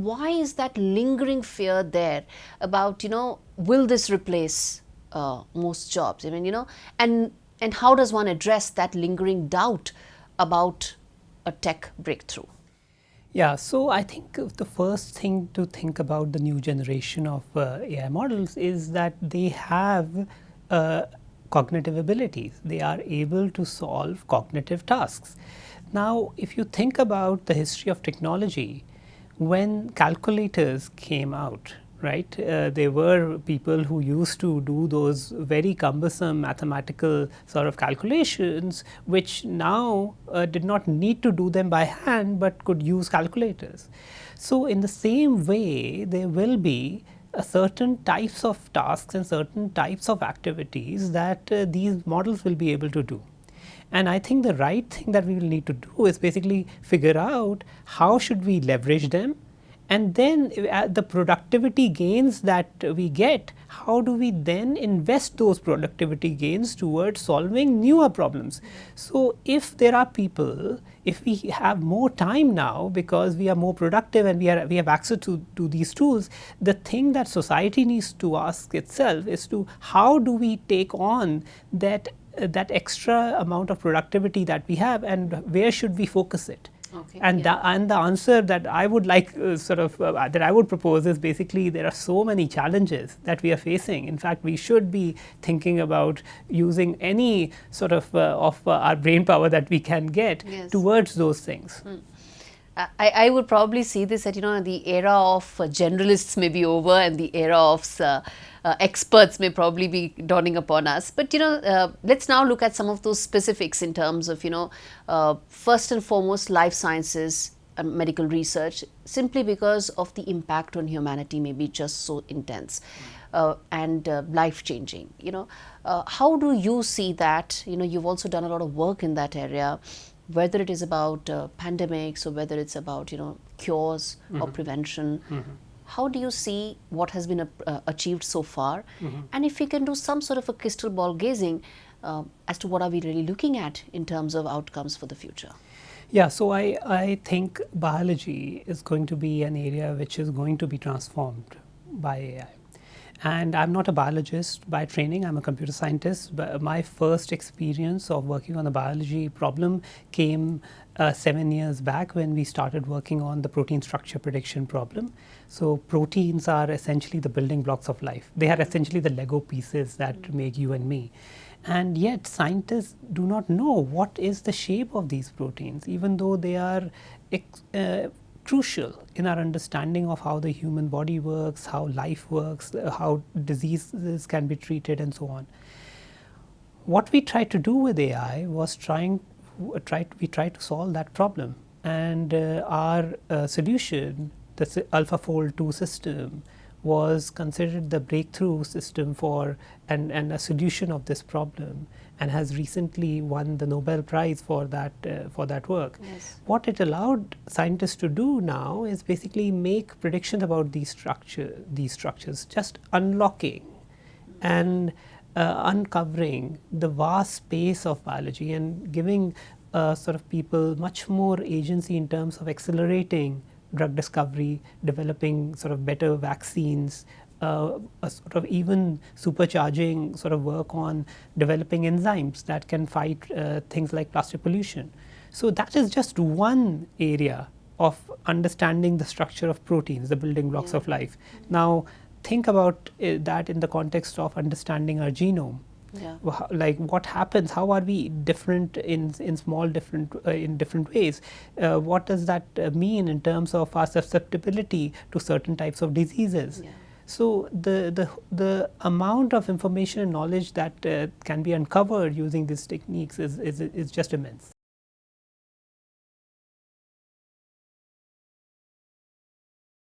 why is that lingering fear there about, will this replace most jobs? I mean, and how does one address that lingering doubt about a tech breakthrough? Yeah, so I think the first thing to think about the new generation of AI models is that they have cognitive abilities. They are able to solve cognitive tasks. Now, if you think about the history of technology, when calculators came out, right, there were people who used to do those very cumbersome mathematical sort of calculations, which now did not need to do them by hand, but could use calculators. So, in the same way, there will be certain types of tasks and certain types of activities that these models will be able to do. And I think the right thing that we will need to do is basically figure out how should we leverage them, and then the productivity gains that we get, how do we then invest those productivity gains towards solving newer problems. So, if there are people, if we have more time now because we are more productive and we have access to these tools, the thing that society needs to ask itself is to how do we take on that extra amount of productivity that we have, and where should we focus it? Okay, and the answer that I would like that I would propose is basically there are so many challenges that we are facing. In fact, we should be thinking about using any sort of our brain power that we can get towards those things. I would probably see this that the era of generalists may be over and the era of experts may probably be dawning upon us. But let's now look at some of those specifics in terms of first and foremost life sciences and medical research, simply because of the impact on humanity may be just so intense and life changing. How do you see that? You've also done a lot of work in that area, whether it is about pandemics or whether it's about cures or prevention. How do you see what has been achieved so far? And if we can do some sort of a crystal ball gazing as to what are we really looking at in terms of outcomes for the future? Yeah, so I think biology is going to be an area which is going to be transformed by AI. And I'm not a biologist by training, I'm a computer scientist, but my first experience of working on a biology problem came 7 years back when we started working on the protein structure prediction problem. So proteins are essentially the building blocks of life. They are essentially the Lego pieces that make you and me. And yet scientists do not know what is the shape of these proteins, even though they are crucial in our understanding of how the human body works, how life works, how diseases can be treated and so on. What we tried to do with AI was we tried to solve that problem, and our solution, the AlphaFold 2 system, was considered the breakthrough system for and a solution of this problem, and has recently won the Nobel Prize for that work. Yes. What it allowed scientists to do now is basically make predictions about these structures, just unlocking and uncovering the vast space of biology and giving sort of people much more agency in terms of accelerating drug discovery, developing sort of better vaccines, sort of even supercharging sort of work on developing enzymes that can fight things like plastic pollution. So that is just one area of understanding the structure of proteins, the building blocks of life. Now think about that in the context of understanding our genome. Like what happens, how are we different in different ways, what does that mean in terms of our susceptibility to certain types of diseases. So the amount of information and knowledge that can be uncovered using these techniques is just immense.